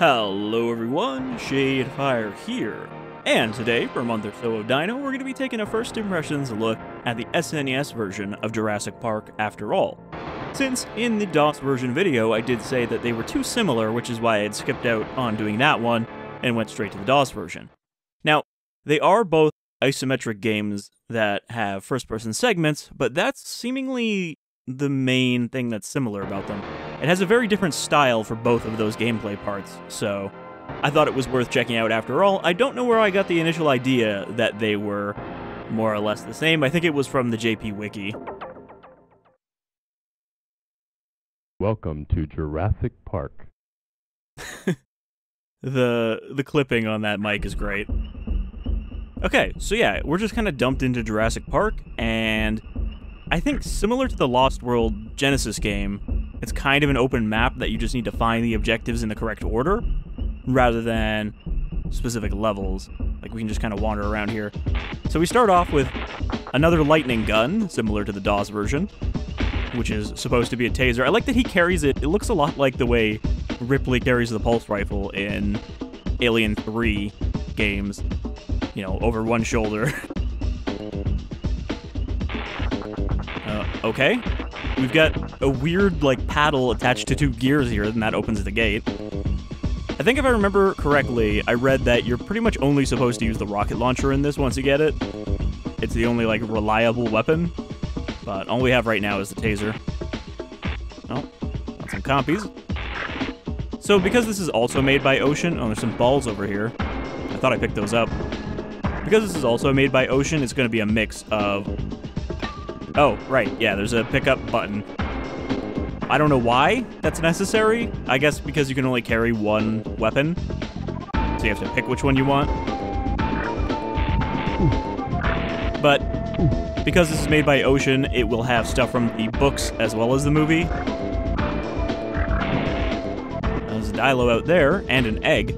Hello everyone, Shadefyre here, and today, for a month or so of Dino, we're going to be taking a first impressions look at the SNES version of Jurassic Park after all. Since in the DOS version video I did say that they were too similar, which is why I had skipped out on doing that one and went straight to the DOS version. Now, they are both isometric games that have first-person segments, but that's seemingly the main thing that's similar about them. It has a very different style for both of those gameplay parts, so I thought it was worth checking out after all. I don't know where I got the initial idea that they were more or less the same. I think it was from the JP Wiki. Welcome to Jurassic Park. The clipping on that mic is great. Okay, so yeah, we're just kind of dumped into Jurassic Park, and I think similar to the Lost World Genesis game, it's kind of an open map that you just need to find the objectives in the correct order, rather than specific levels. Like, we can just kind of wander around here. So we start off with another lightning gun, similar to the DOS version, which is supposed to be a taser. I like that he carries it. It looks a lot like the way Ripley carries the pulse rifle in Alien 3 games, you know, over one shoulder. Okay. We've got a weird, like, paddle attached to two gears here, and that opens the gate. I think if I remember correctly, I read that you're pretty much only supposed to use the rocket launcher in this once you get it. It's the only, like, reliable weapon. But all we have right now is the taser. Oh, got some compies. So because this is also made by Ocean... Oh, there's some balls over here. I thought I picked those up. Because this is also made by Ocean, it's going to be a mix of... Oh, right, yeah, there's a pickup button. I don't know why that's necessary. I guess because you can only carry one weapon. So you have to pick which one you want. But because this is made by Ocean, it will have stuff from the books as well as the movie. There's a dilo out there, and an egg.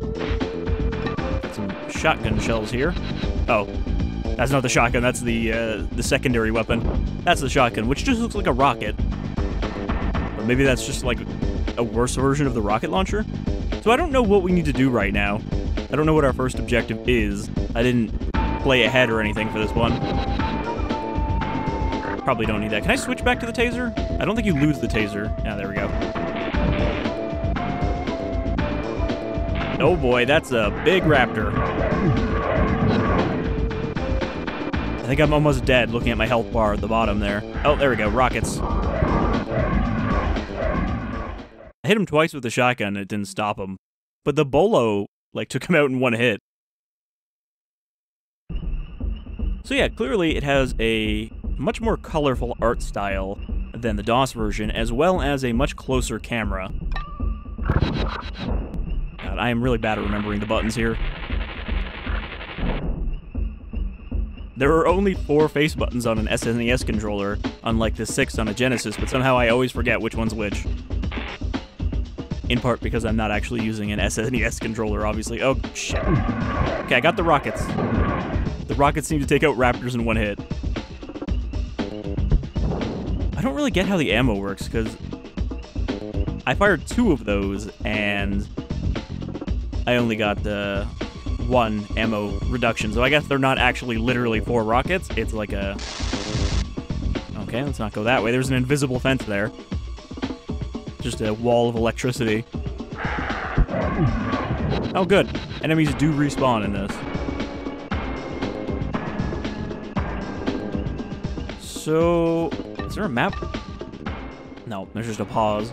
Got some shotgun shells here. Oh. That's not the shotgun, that's the secondary weapon. That's the shotgun, which just looks like a rocket. Or maybe that's just like a worse version of the rocket launcher? So I don't know what we need to do right now. I don't know what our first objective is. I didn't play ahead or anything for this one. Probably don't need that. Can I switch back to the taser? I don't think you lose the taser. Yeah, there we go. Oh boy, that's a big raptor. I think I'm almost dead looking at my health bar at the bottom there. Oh, there we go, rockets. I hit him twice with the shotgun and it didn't stop him. But the bolo, like, took him out in one hit. So yeah, clearly it has a much more colorful art style than the DOS version, as well as a much closer camera. God, I am really bad at remembering the buttons here. There are only 4 face buttons on an SNES controller, unlike the 6 on a Genesis, but somehow I always forget which one's which. In part because I'm not actually using an SNES controller, obviously. Oh, shit. Okay, I got the rockets. The rockets seem to take out raptors in one hit. I don't really get how the ammo works, because I fired 2 of those, and I only got the 1 ammo reduction, so I guess they're not actually literally 4 rockets. It's like a... Okay, let's not go that way. There's an invisible fence there. Just a wall of electricity. Oh, good. Enemies do respawn in this. So... is there a map? No, there's just a pause.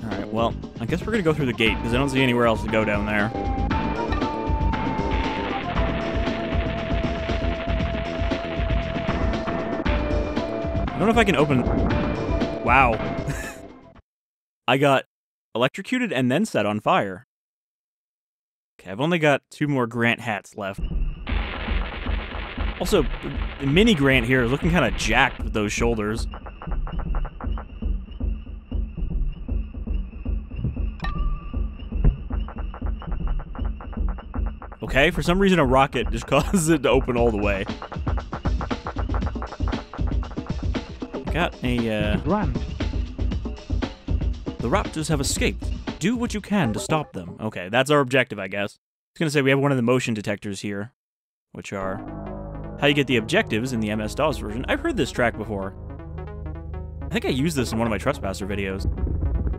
Alright, well, I guess we're gonna go through the gate, because I don't see anywhere else to go down there. I don't know if I can open... Wow. I got electrocuted and then set on fire. Okay, I've only got 2 more Grant hats left. Also, the mini Grant here is looking kind of jacked with those shoulders. Okay, for some reason a rocket just causes it to open all the way. Got a, Grant. The raptors have escaped. Do what you can to stop them. Okay, that's our objective, I guess. I was gonna say we have one of the motion detectors here, which are how you get the objectives in the MS-DOS version. I've heard this track before. I think I used this in one of my Trespasser videos.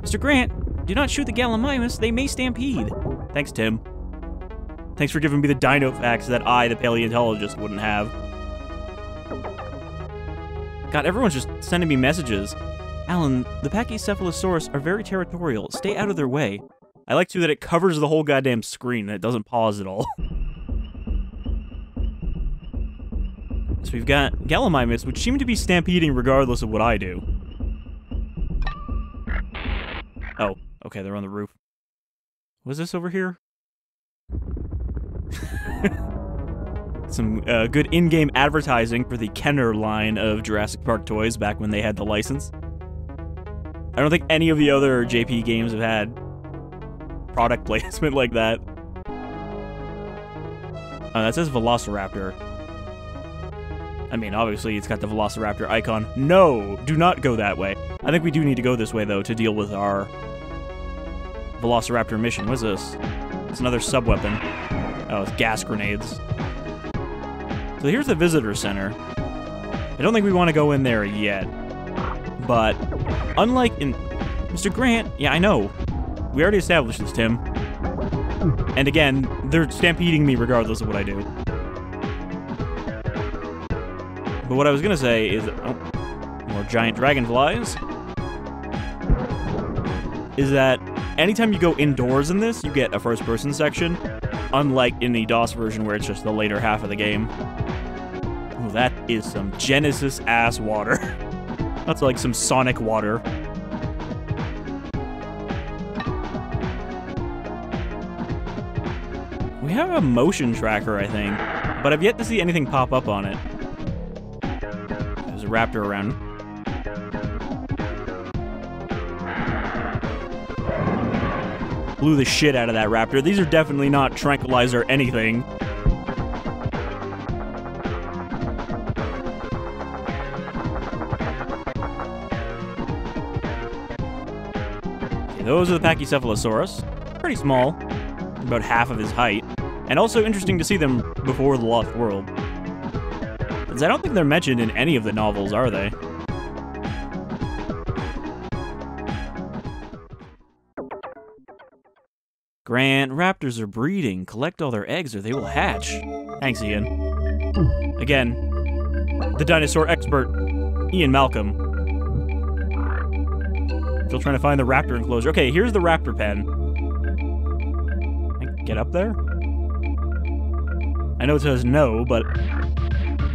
Mr. Grant, do not shoot the Gallimimus. They may stampede. Thanks, Tim. Thanks for giving me the dino facts that I, the paleontologist, wouldn't have. God, everyone's just sending me messages. Alan, the Pachycephalosaurus are very territorial. Stay out of their way. I like, too, that it covers the whole goddamn screen and it doesn't pause at all. So we've got Gallimimus, which seem to be stampeding regardless of what I do. Oh, okay, they're on the roof. What's this over here? Some good in-game advertising for the Kenner line of Jurassic Park toys back when they had the license. I don't think any of the other JP games have had product placement like that. That says Velociraptor. I mean, obviously, it's got the Velociraptor icon. No! Do not go that way. I think we do need to go this way, though, to deal with our Velociraptor mission. What's this? It's another sub-weapon. Oh, it's gas grenades. So here's the visitor center. I don't think we want to go in there yet. But, unlike in... Mr. Grant, yeah, I know. We already established this, Tim. And again, they're stampeding me regardless of what I do. But what I was gonna say is... Oh, more giant dragonflies. Is that anytime you go indoors in this, you get a first-person section. Unlike in the DOS version where it's just the later half of the game. Oh, that is some Genesis-ass water. That's like some Sonic water. We have a motion tracker, I think, but I've yet to see anything pop up on it. There's a raptor around. Blew the shit out of that raptor. These are definitely not tranquilizer anything. Those are the Pachycephalosaurus. Pretty small. About half of his height. And also interesting to see them before The Lost World. Because I don't think they're mentioned in any of the novels, are they? Grant, raptors are breeding. Collect all their eggs or they will hatch. Thanks, Ian. Again, the dinosaur expert, Ian Malcolm. Still trying to find the raptor enclosure. Okay, here's the Raptor Pen. Can I get up there? I know it says no, but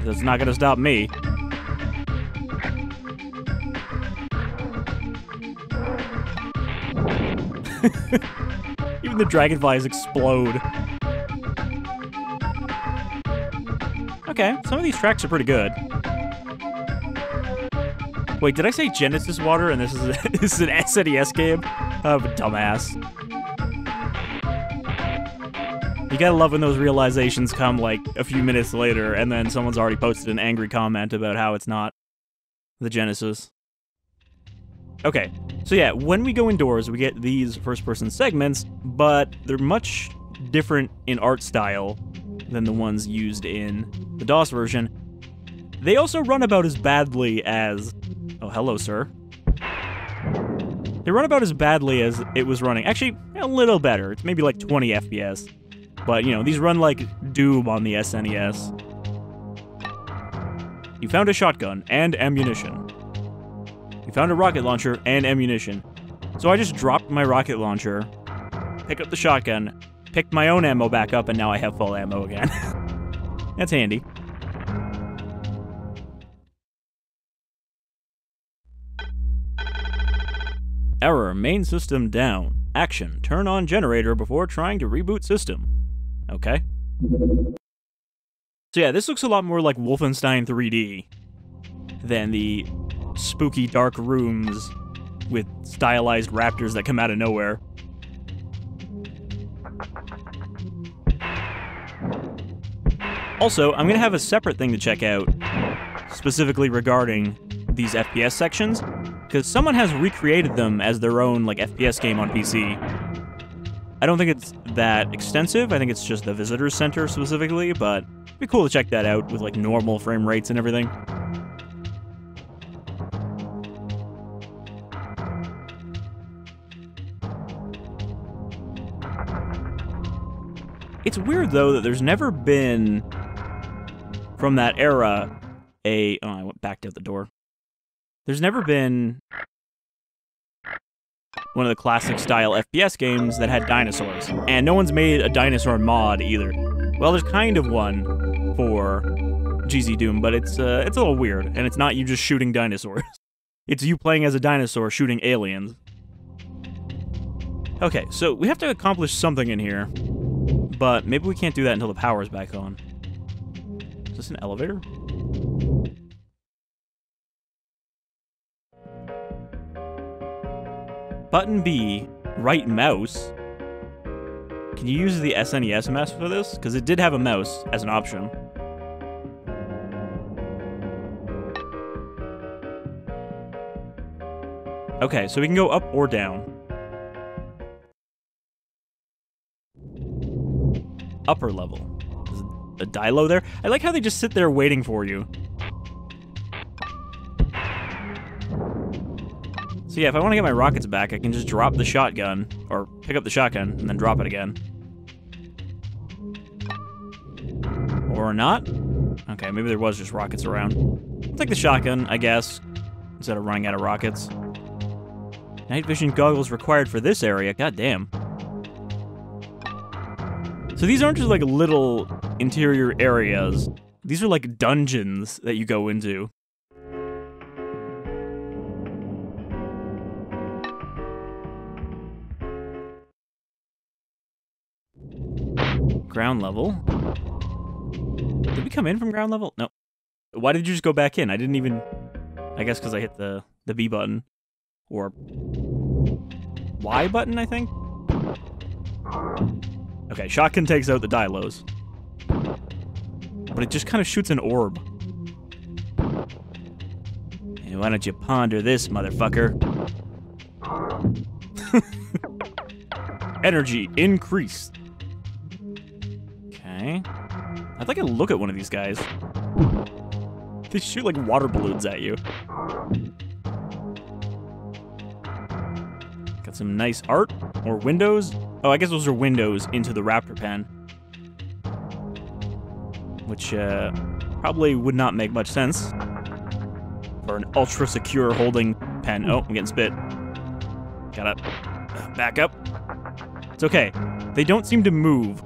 that's not gonna stop me. Even the dragonflies explode. Okay, some of these tracks are pretty good. Wait, did I say Genesis water and this is an SNES game? Oh, dumbass. You gotta love when those realizations come like a few minutes later and then someone's already posted an angry comment about how it's not the Genesis. Okay, so yeah, when we go indoors, we get these first-person segments, but they're much different in art style than the ones used in the DOS version. They also run about as badly as... Oh, hello, sir. They run about as badly as it was running. Actually, a little better. It's maybe like 20 FPS. But, you know, these run like Doom on the SNES. You found a shotgun and ammunition. You found a rocket launcher and ammunition. So I just dropped my rocket launcher, picked up the shotgun, picked my own ammo back up, and now I have full ammo again. That's handy. Error, main system down. Action, turn on generator before trying to reboot system. Okay. So yeah, this looks a lot more like Wolfenstein 3D than the spooky dark rooms with stylized raptors that come out of nowhere. Also, I'm gonna have a separate thing to check out specifically regarding these FPS sections. because someone has recreated them as their own, like, FPS game on PC. I don't think it's that extensive. I think it's just the Visitor Center specifically, but it'd be cool to check that out with, like, normal frame rates and everything. It's weird, though, that there's never been, from that era, oh, I went back out the door. There's never been one of the classic style FPS games that had dinosaurs. And no one's made a dinosaur mod either. Well, there's kind of one for GZ Doom, but it's a little weird, and it's not you just shooting dinosaurs. It's you playing as a dinosaur shooting aliens. Okay, so we have to accomplish something in here, but maybe we can't do that until the power's back on. Is this an elevator? Button B, right mouse. Can you use the SNES mouse for this? Because it did have a mouse as an option. Okay, so we can go up or down. Upper level. Is a Dilo there? I like how they just sit there waiting for you. So yeah, if I want to get my rockets back, I can just drop the shotgun, or pick up the shotgun, and then drop it again. Or not? Okay, maybe there was just rockets around. I'll take the shotgun, I guess, instead of running out of rockets. Night vision goggles required for this area, goddamn. So these aren't just like little interior areas. These are like dungeons that you go into. Ground level. Did we come in from ground level? No. Why did you just go back in? I didn't even... I guess because I hit the B button. Or... Y button, I think? Okay, shotgun takes out the Dilos. But it just kind of shoots an orb. And why don't you ponder this, motherfucker? Energy increased. Okay. I'd like to look at one of these guys. They shoot like water balloons at you. Got some nice art or windows. Oh, I guess those are windows into the Raptor Pen. Which probably would not make much sense for an ultra secure holding pen. Oh, I'm getting spit. Gotta back up. It's okay. They don't seem to move.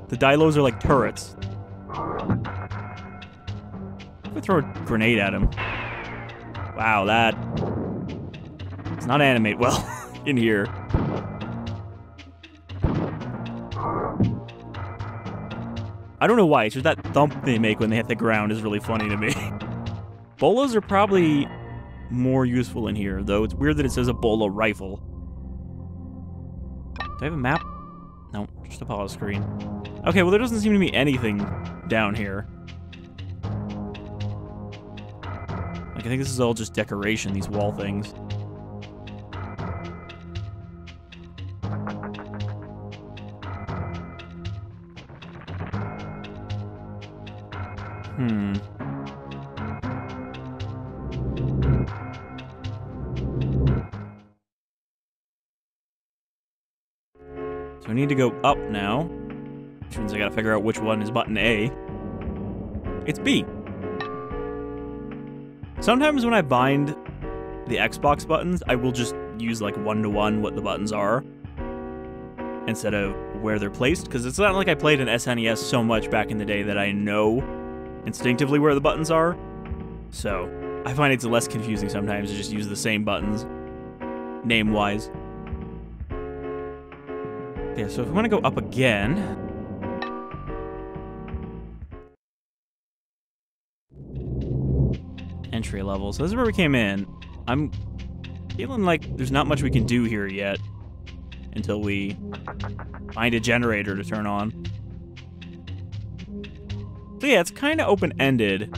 The Dilos are like turrets. I'm gonna throw a grenade at him. Wow, that does not animate well in here. I don't know why, it's just that thump they make when they hit the ground is really funny to me. Bolas are probably more useful in here, though it's weird that it says a bola rifle. Do I have a map? No, just a pause screen. Okay, well there doesn't seem to be anything down here. Like, I think this is all just decoration, these wall things. So I need to go up now, which means I gotta figure out which one is button A. It's B. Sometimes when I bind the Xbox buttons, I will just use like one-to-one what the buttons are instead of where they're placed, because it's not like I played an SNES so much back in the day that I know instinctively where the buttons are. So I find it's less confusing sometimes to just use the same buttons, name-wise. Okay, so if we want to go up again... Entry level. So this is where we came in. I'm feeling like there's not much we can do here yet until we find a generator to turn on. So yeah, it's kind of open-ended.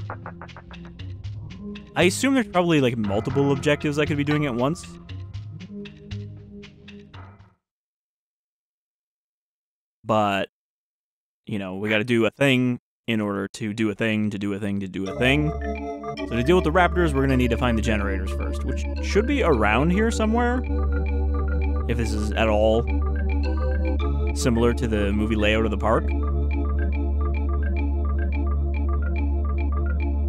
I assume there's probably, like, multiple objectives I could be doing at once. But, you know, we gotta do a thing in order to do a thing, to do a thing, to do a thing. So to deal with the raptors, we're gonna need to find the generators first, which should be around here somewhere, if this is at all similar to the movie layout of the park.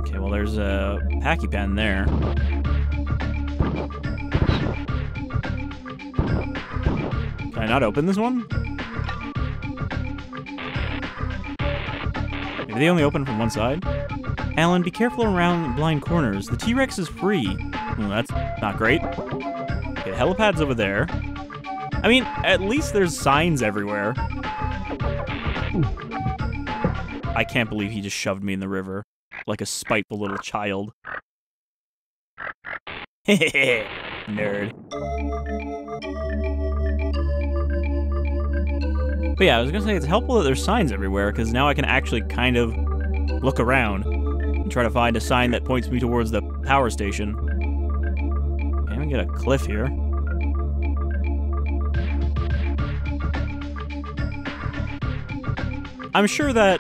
Okay, well, there's a Pachycephalosaurus pen there. Can I not open this one? Maybe they only open from one side? Alan, be careful around blind corners. The T-Rex is free. Well, that's not great. Okay, the helipad's over there. I mean, at least there's signs everywhere. I can't believe he just shoved me in the river. Like a spiteful little child. Hehehe, nerd. But yeah, I was gonna say it's helpful that there's signs everywhere, because now I can actually kind of look around and try to find a sign that points me towards the power station. Okay, we get a cliff here. I'm sure that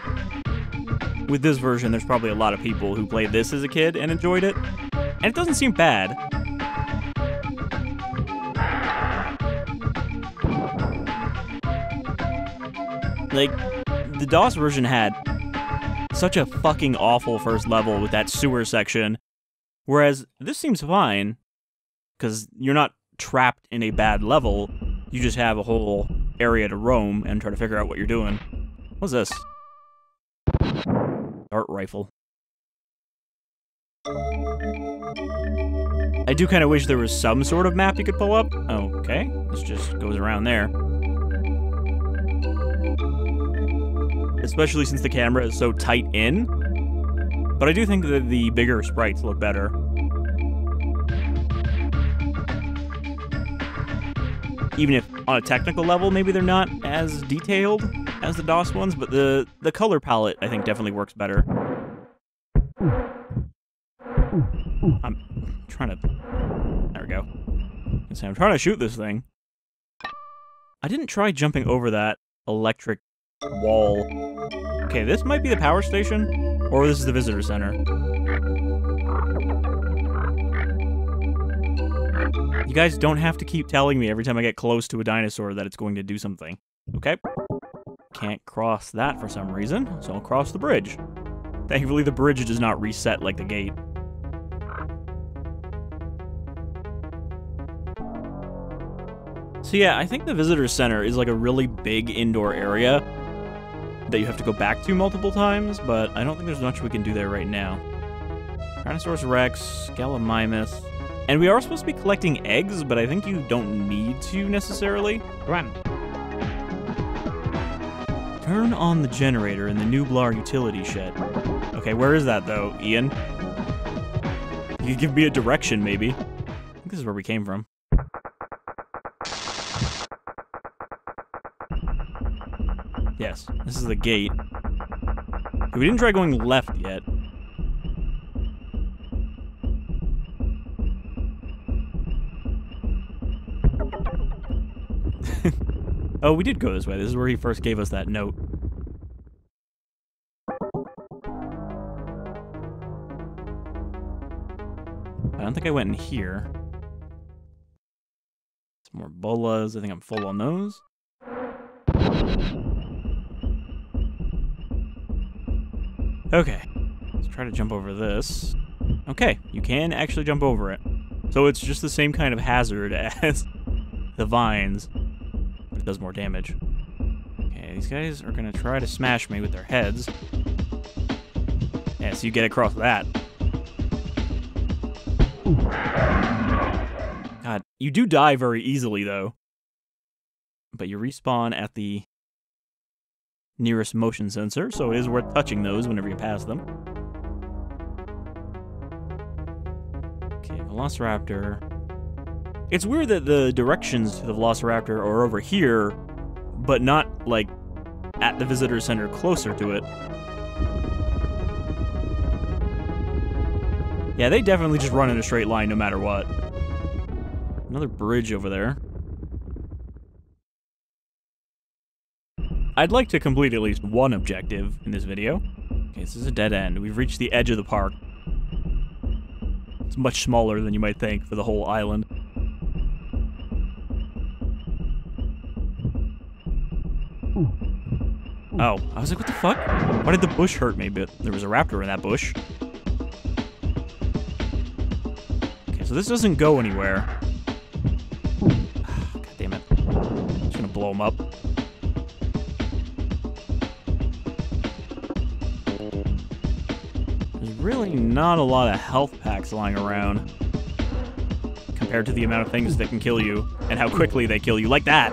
with this version, there's probably a lot of people who played this as a kid and enjoyed it, and it doesn't seem bad. Like, the DOS version had such a fucking awful first level with that sewer section, whereas this seems fine, because you're not trapped in a bad level, you just have a whole area to roam and try to figure out what you're doing. What's this? Dart rifle. I do kind of wish there was some sort of map you could pull up. Okay, this just goes around there. Especially since the camera is so tight in. But I do think that the bigger sprites look better. Even if, on a technical level, maybe they're not as detailed as the DOS ones, but the color palette, I think, definitely works better. I'm trying to... There we go. I'm trying to shoot this thing. I didn't try jumping over that electric wall. Okay, this might be the power station, or this is the visitor center. You guys don't have to keep telling me every time I get close to a dinosaur that it's going to do something. Okay. Can't cross that for some reason, so I'll cross the bridge. Thankfully, the bridge does not reset like the gate. So yeah, I think the visitor center is like a really big indoor area that you have to go back to multiple times, but I don't think there's much we can do there right now. Tyrannosaurus Rex, Gallimimus. And we are supposed to be collecting eggs, but I think you don't need to necessarily. Run. Turn on the generator in the Nublar utility shed. Okay, where is that though, Ian? You could give me a direction, maybe. I think this is where we came from. Yes, this is the gate. We didn't try going left yet. Oh, we did go this way. This is where he first gave us that note. I don't think I went in here. Some more bolas. I think I'm full on those. Okay. Let's try to jump over this. Okay, you can actually jump over it. So it's just the same kind of hazard as the vines. It does more damage. Okay, these guys are gonna try to smash me with their heads. Yeah, so you get across that. God, you do die very easily, though. But you respawn at the nearest motion sensor, so it is worth touching those whenever you pass them. Okay, Velociraptor. It's weird that the directions to the Velociraptor are over here, but not, like, at the visitor center closer to it. Yeah, they definitely just run in a straight line no matter what. Another bridge over there. I'd like to complete at least one objective in this video. Okay, this is a dead end. We've reached the edge of the park. It's much smaller than you might think for the whole island. Oh, I was like, what the fuck? Why did the bush hurt me? But there was a raptor in that bush. Okay, so this doesn't go anywhere. God damn it. I'm just gonna blow him up. There's really not a lot of health packs lying around compared to the amount of things that can kill you and how quickly they kill you, like that.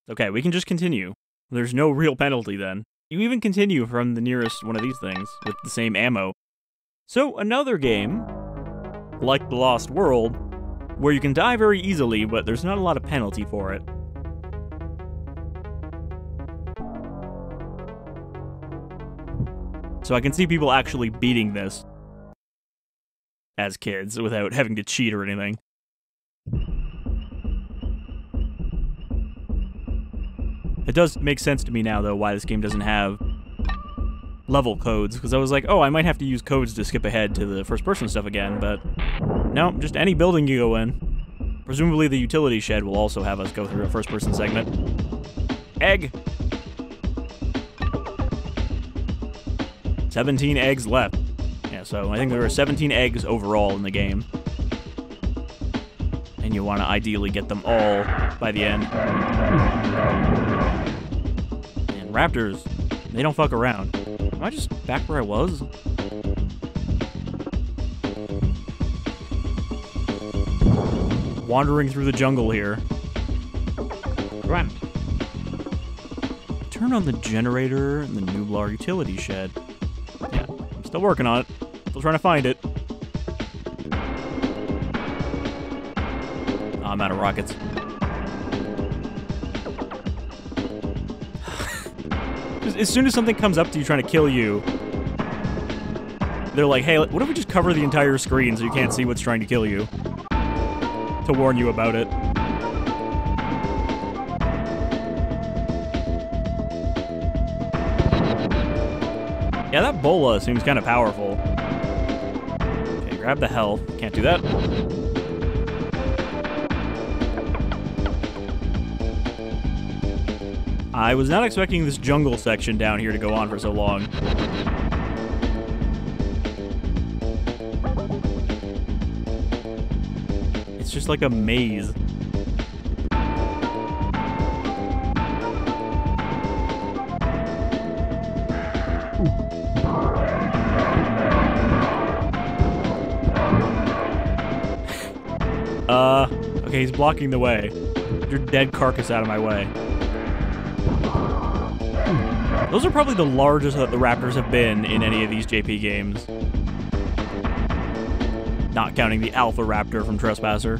Okay, we can just continue. There's no real penalty then. You even continue from the nearest one of these things with the same ammo. So another game, like The Lost World, where you can die very easily, but there's not a lot of penalty for it. So I can see people actually beating this as kids without having to cheat or anything. It does make sense to me now, though, why this game doesn't have level codes, because I was like, oh, I might have to use codes to skip ahead to the first-person stuff again, but no, just any building you go in. Presumably the utility shed will also have us go through a first-person segment. Egg! 17 eggs left. Yeah, so I think there are 17 eggs overall in the game. And you want to ideally get them all by the end. And raptors, they don't fuck around. Am I just back where I was? Wandering through the jungle here. Grunt. Turn on the generator in the Nublar utility shed. Yeah, I'm still working on it. Still trying to find it. Oh, I'm out of rockets. As soon as something comes up to you trying to kill you, they're like, hey, what if we just cover the entire screen so you can't see what's trying to kill you? To warn you about it. Yeah, that bola seems kind of powerful. Okay, grab the health. Can't do that. I was not expecting this jungle section down here to go on for so long. It's just like a maze. Okay, he's blocking the way. Get your dead carcass out of my way. Those are probably the largest that the raptors have been in any of these JP games. Not counting the alpha raptor from Trespasser.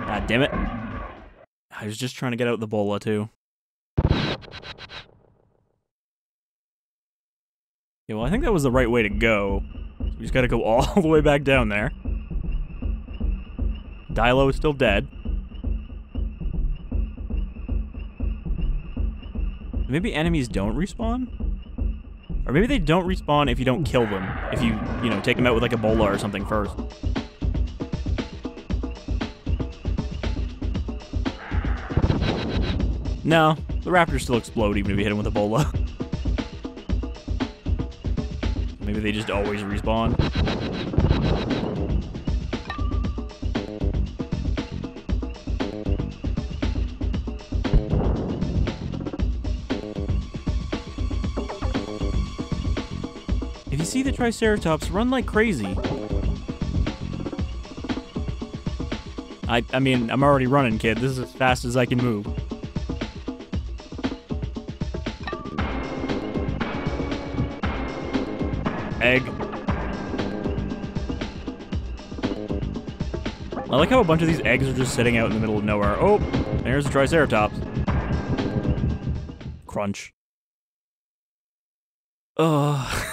God damn it. I was just trying to get out the bola, too. Yeah, well, I think that was the right way to go. So we just gotta go all the way back down there. Dilo is still dead. Maybe enemies don't respawn? Or maybe they don't respawn if you don't kill them. If you know, take them out with like Ebola or something first. No, the raptors still explode even if you hit them with Ebola. Maybe they just always respawn. If you see the triceratops, run like crazy. I mean, I'm already running, kid. This is as fast as I can move. Egg. I like how a bunch of these eggs are just sitting out in the middle of nowhere. Oh, there's a triceratops. Crunch. Ugh.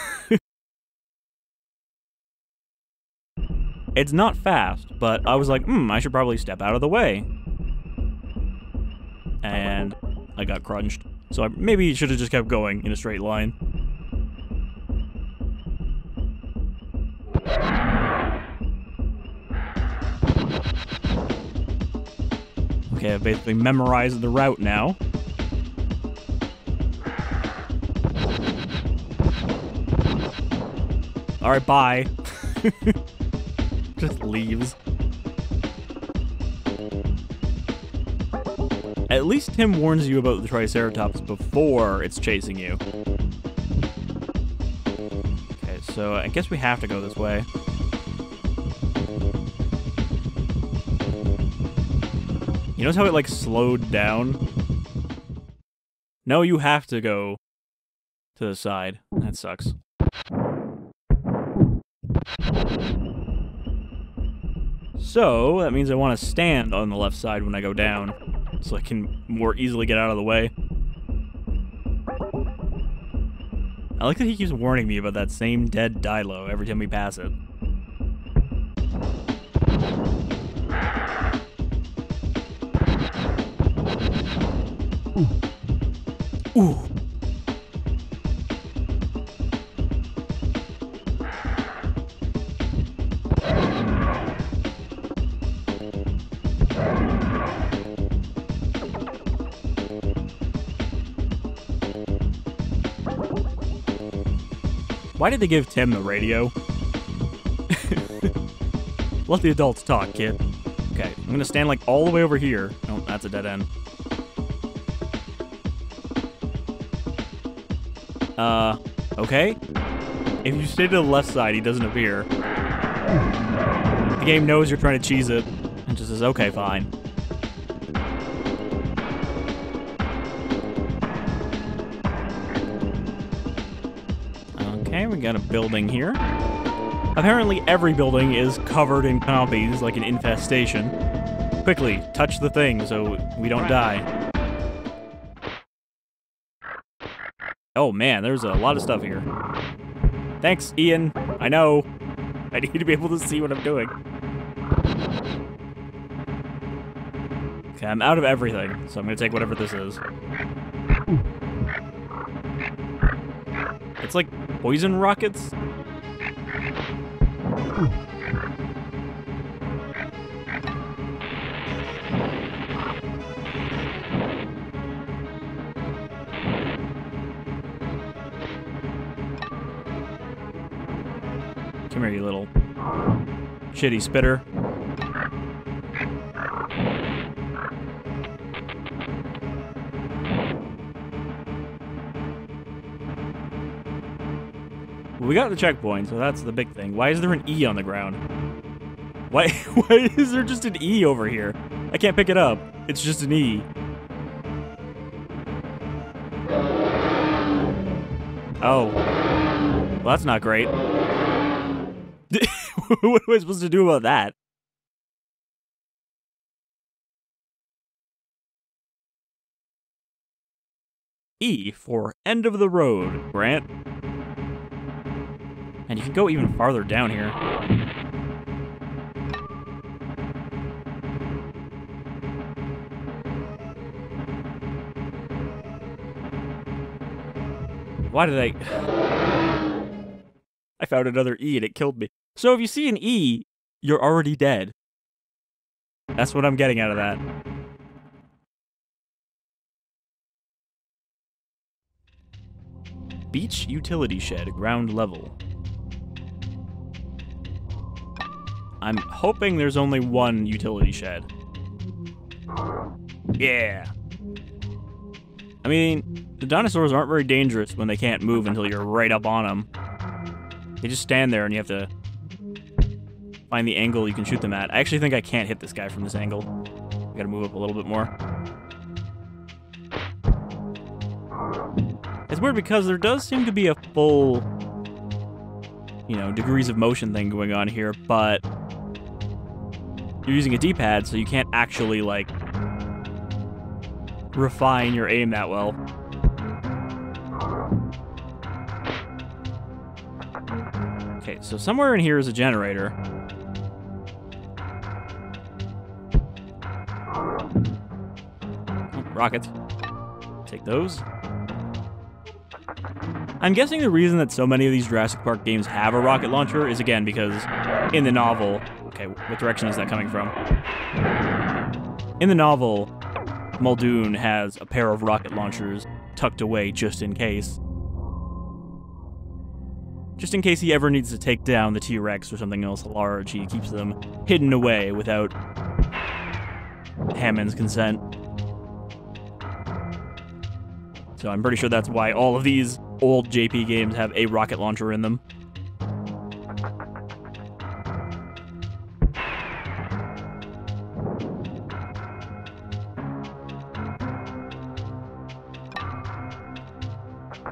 It's not fast, but I was like, I should probably step out of the way. And I got crunched. So I maybe should have just kept going in a straight line. Okay, I've basically memorized the route now. Alright, bye. Just leaves. At least Tim warns you about the Triceratops before it's chasing you. Okay, so I guess we have to go this way. You notice how it, like, slowed down? No, you have to go to the side. That sucks. So, that means I want to stand on the left side when I go down, so I can more easily get out of the way. I like that he keeps warning me about that same dead Dilo every time we pass it. Ooh. Why did they give Tim the radio? Let the adults talk, kid. Okay, I'm gonna stand like all the way over here. Oh, that's a dead end. Okay. If you stay to the left side, he doesn't appear. The game knows you're trying to cheese it, and just says, okay, fine. Okay, we got a building here. Apparently every building is covered in compies, like an infestation. Quickly, touch the thing so we don't die. Oh man, there's a lot of stuff here. Thanks, Ian. I know. I need to be able to see what I'm doing. Okay, I'm out of everything, so I'm gonna take whatever this is. It's like poison rockets? Come here, you little shitty spitter. Well, we got the checkpoint, so that's the big thing. Why is there an E on the ground? Why is there just an E over here? I can't pick it up. It's just an E. Oh. Well, that's not great. What am I supposed to do about that? E for end of the road, Grant. And you can go even farther down here. Why did I found another E and it killed me. So if you see an E, you're already dead. That's what I'm getting out of that. Beach utility shed, ground level. I'm hoping there's only one utility shed. Yeah. I mean, the dinosaurs aren't very dangerous when they can't move until you're right up on them. They just stand there and you have to find the angle you can shoot them at. I actually think I can't hit this guy from this angle. I gotta move up a little bit more. It's weird because there does seem to be a full, you know, degrees of motion thing going on here, but you're using a D-pad, so you can't actually, like, refine your aim that well. Okay, so somewhere in here is a generator. Oh, rockets. Take those. I'm guessing the reason that so many of these Jurassic Park games have a rocket launcher is, again, because in the novel... Okay, what direction is that coming from? In the novel, Muldoon has a pair of rocket launchers tucked away just in case. Just in case he ever needs to take down the T-Rex or something else large, he keeps them hidden away without Hammond's consent. So I'm pretty sure that's why all of these old JP games have a rocket launcher in them.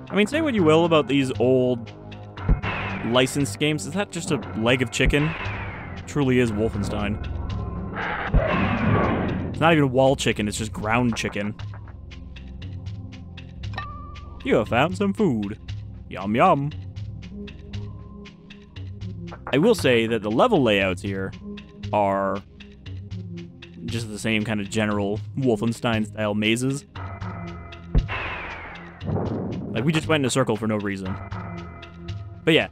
I mean, say what you will about these old licensed games, is that just a leg of chicken? It truly is Wolfenstein. It's not even wall chicken, it's just ground chicken. You have found some food. Yum yum. I will say that the level layouts here are just the same kind of general Wolfenstein-style mazes. Like, we just went in a circle for no reason. But yeah,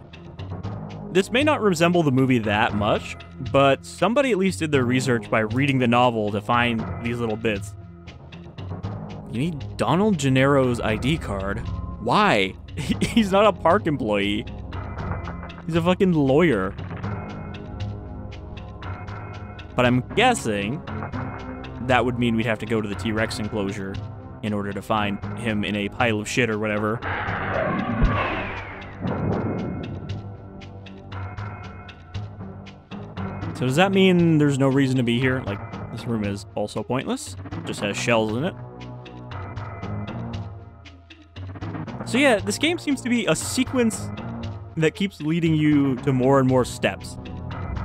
this may not resemble the movie that much, but somebody at least did their research by reading the novel to find these little bits. You need Donald Gennaro's ID card. Why? He's not a park employee. He's a fucking lawyer. But I'm guessing that would mean we'd have to go to the T-Rex enclosure in order to find him in a pile of shit or whatever. So does that mean there's no reason to be here? Like, this room is also pointless. Just has shells in it. So yeah, this game seems to be a sequence that keeps leading you to more and more steps.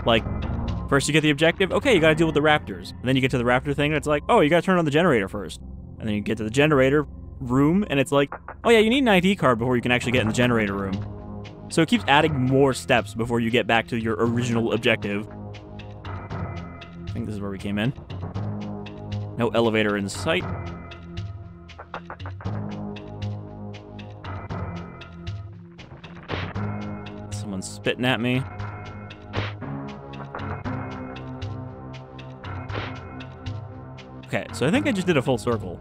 Like, first you get the objective, okay, you gotta deal with the raptors. And then you get to the raptor thing, and it's like, oh, you gotta turn on the generator first. And then you get to the generator room, and it's like, oh yeah, you need an ID card before you can actually get in the generator room. So it keeps adding more steps before you get back to your original objective. I think this is where we came in. No elevator in sight. Someone's spitting at me. Okay, so I think I just did a full circle.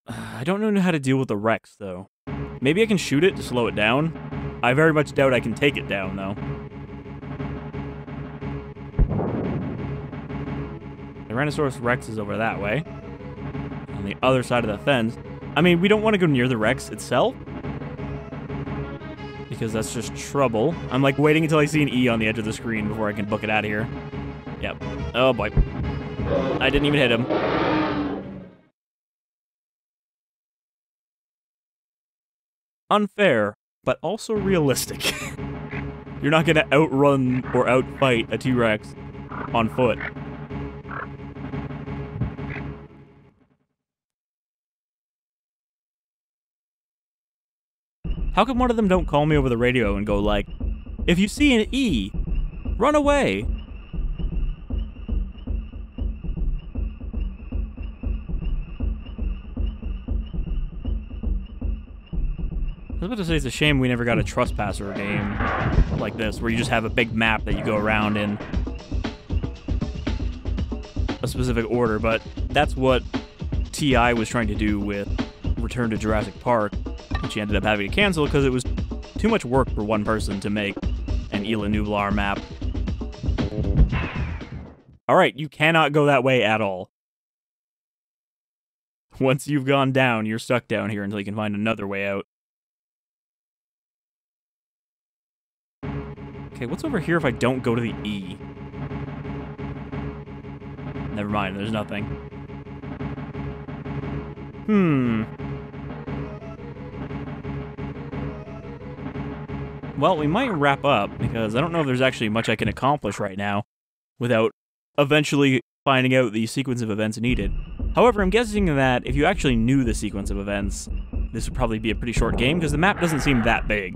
I don't know how to deal with the Rex, though. Maybe I can shoot it to slow it down. I very much doubt I can take it down, though. The Tyrannosaurus Rex is over that way. On the other side of the fence. I mean, we don't want to go near the Rex itself, because that's just trouble. I'm like waiting until I see an E on the edge of the screen before I can book it out of here. Yep. Oh boy. I didn't even hit him. Unfair, but also realistic. You're not gonna outrun or outfight a T-Rex on foot. How come one of them don't call me over the radio and go like, if you see an E, run away? I was about to say it's a shame we never got a Trespasser game like this, where you just have a big map that you go around in a specific order, but that's what TI was trying to do with Return to Jurassic Park, which he ended up having to cancel because it was too much work for one person to make an Isla Nublar map. Alright, you cannot go that way at all. Once you've gone down, you're stuck down here until you can find another way out. Okay, what's over here if I don't go to the E? Never mind, there's nothing. well, we might wrap up, because I don't know if there's actually much I can accomplish right now without eventually finding out the sequence of events needed. However, I'm guessing that if you actually knew the sequence of events, this would probably be a pretty short game, because the map doesn't seem that big,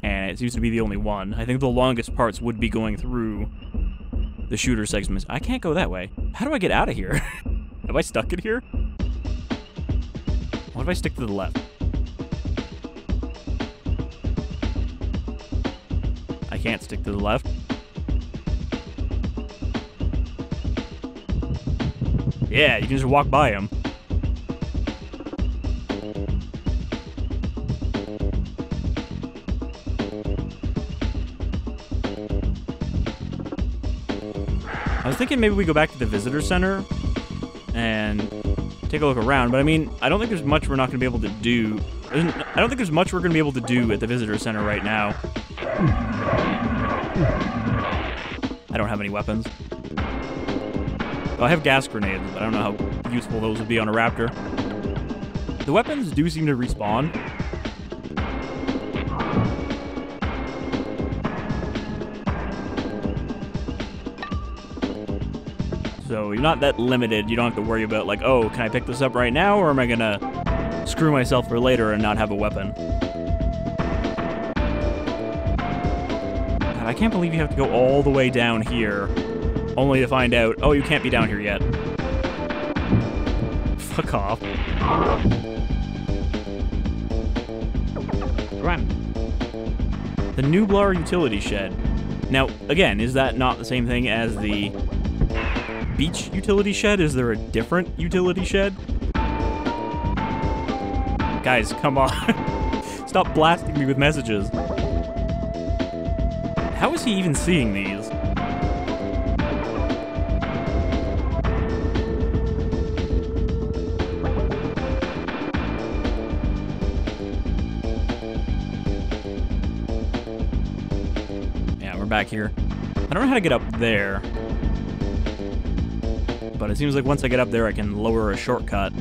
and it seems to be the only one. I think the longest parts would be going through the shooter segments. I can't go that way. How do I get out of here? Am I stuck in here? What if I stick to the left? I can't stick to the left. Yeah, you can just walk by him. I was thinking maybe we go back to the visitor center and take a look around, but I mean, I don't think there's much we're not going to be able to do. I don't think there's much we're going to be able to do at the visitor center right now. I don't have any weapons. Oh, I have gas grenades, but I don't know how useful those would be on a raptor. The weapons do seem to respawn. So you're not that limited. You don't have to worry about, like, oh, can I pick this up right now, or am I gonna screw myself for later and not have a weapon? God, I can't believe you have to go all the way down here, only to find out, oh, you can't be down here yet. Fuck off. Run. The Nublar utility shed. Now, again, is that not the same thing as the beach utility shed? Is there a different utility shed? Guys, come on. Stop blasting me with messages. How is he even seeing these? Yeah, we're back here. I don't know how to get up there, but it seems like once I get up there, I can lower a shortcut.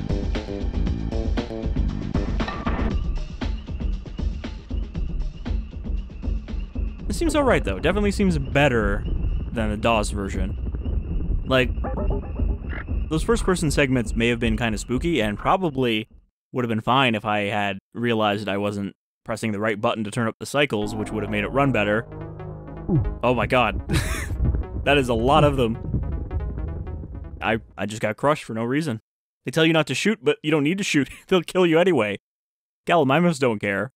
This seems alright, though. Definitely seems better than the DOS version. Like, those first-person segments may have been kind of spooky, and probably would have been fine if I had realized I wasn't pressing the right button to turn up the cycles, which would have made it run better. Oh my god. That is a lot of them. I just got crushed for no reason. They tell you not to shoot, but you don't need to shoot. They'll kill you anyway. Gallimimus don't care.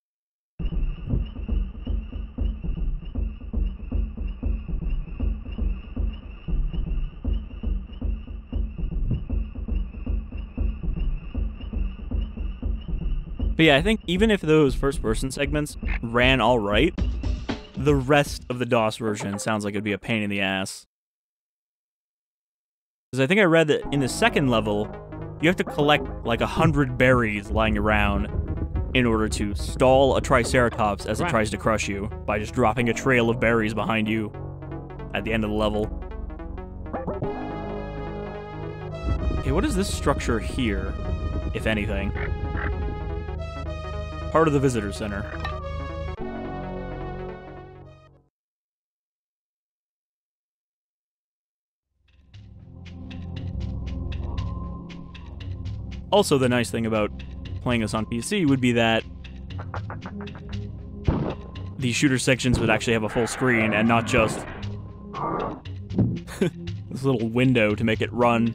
But yeah, I think even if those first-person segments ran all right, the rest of the DOS version sounds like it'd be a pain in the ass. Because I think I read that in the second level, you have to collect like 100 berries lying around in order to stall a triceratops as it tries to crush you by just dropping a trail of berries behind you at the end of the level. Okay, what is this structure here, if anything? Part of the visitor center. Also, the nice thing about playing this on PC would be that the shooter sections would actually have a full screen and not just this little window to make it run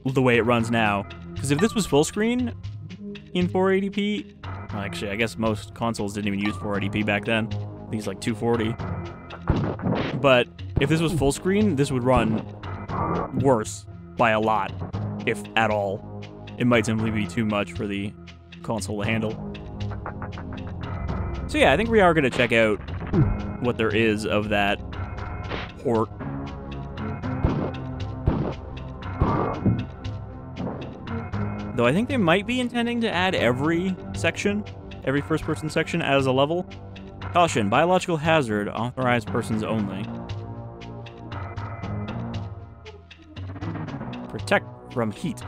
the way it runs now. Because if this was full screen in 480p, well, actually, I guess most consoles didn't even use 480p back then. I think it's like 240. But if this was full screen, this would run worse by a lot, if at all. It might simply be too much for the console to handle. So yeah, I think we are going to check out what there is of that port. Though I think they might be intending to add every section, every first-person section as a level. Caution, biological hazard, authorized persons only. Protect from heat.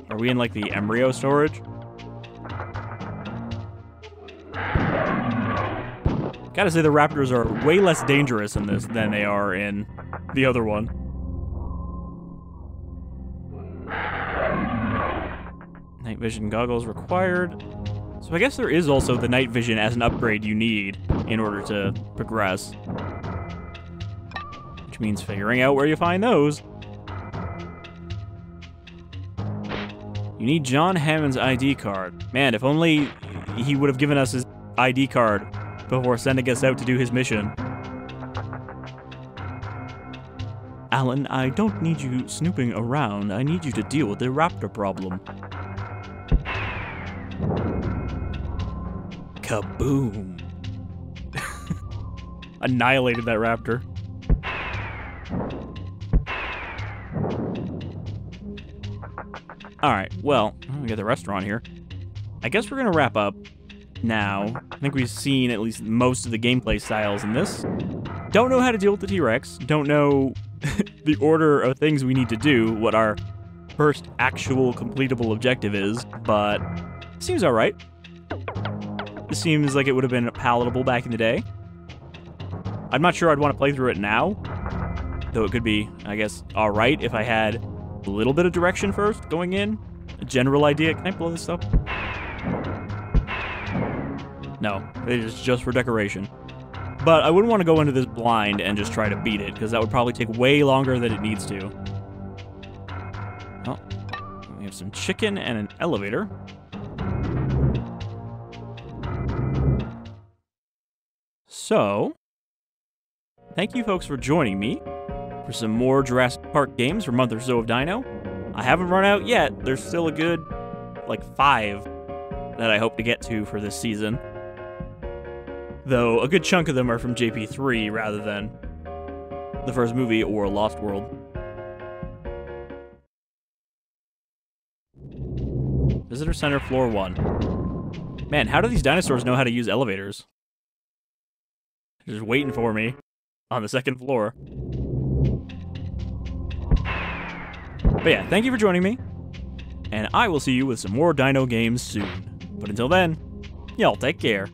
Are we in, like, the embryo storage? Gotta say the raptors are way less dangerous in this than they are in the other one. Night vision goggles required. So I guess there is also the night vision as an upgrade you need in order to progress. Which means figuring out where you find those. You need John Hammond's ID card. Man, if only he would have given us his ID card before sending us out to do his mission. Alan, I don't need you snooping around. I need you to deal with the raptor problem. Kaboom. Annihilated that raptor. Alright, well, we got the restaurant here. I guess we're gonna wrap up now. I think we've seen at least most of the gameplay styles in this. Don't know how to deal with the T-Rex. Don't know the order of things we need to do, what our first actual completable objective is, but it seems alright. This seems like it would have been palatable back in the day. I'm not sure I'd want to play through it now, though it could be, I guess, alright if I had a little bit of direction first going in. A general idea. Can I blow this up? No, it is just for decoration. But I wouldn't want to go into this blind and just try to beat it, because that would probably take way longer than it needs to. Oh, we have some chicken and an elevator. So, thank you folks for joining me for some more Jurassic Park games for a month or so of Dino. I haven't run out yet. There's still a good, like, 5 that I hope to get to for this season. Though, a good chunk of them are from JP3 rather than the first movie or Lost World. Visitor Center, Floor 1. Man, how do these dinosaurs know how to use elevators? They're just waiting for me on the second floor. But yeah, thank you for joining me, and I will see you with some more Dino games soon. But until then, y'all take care.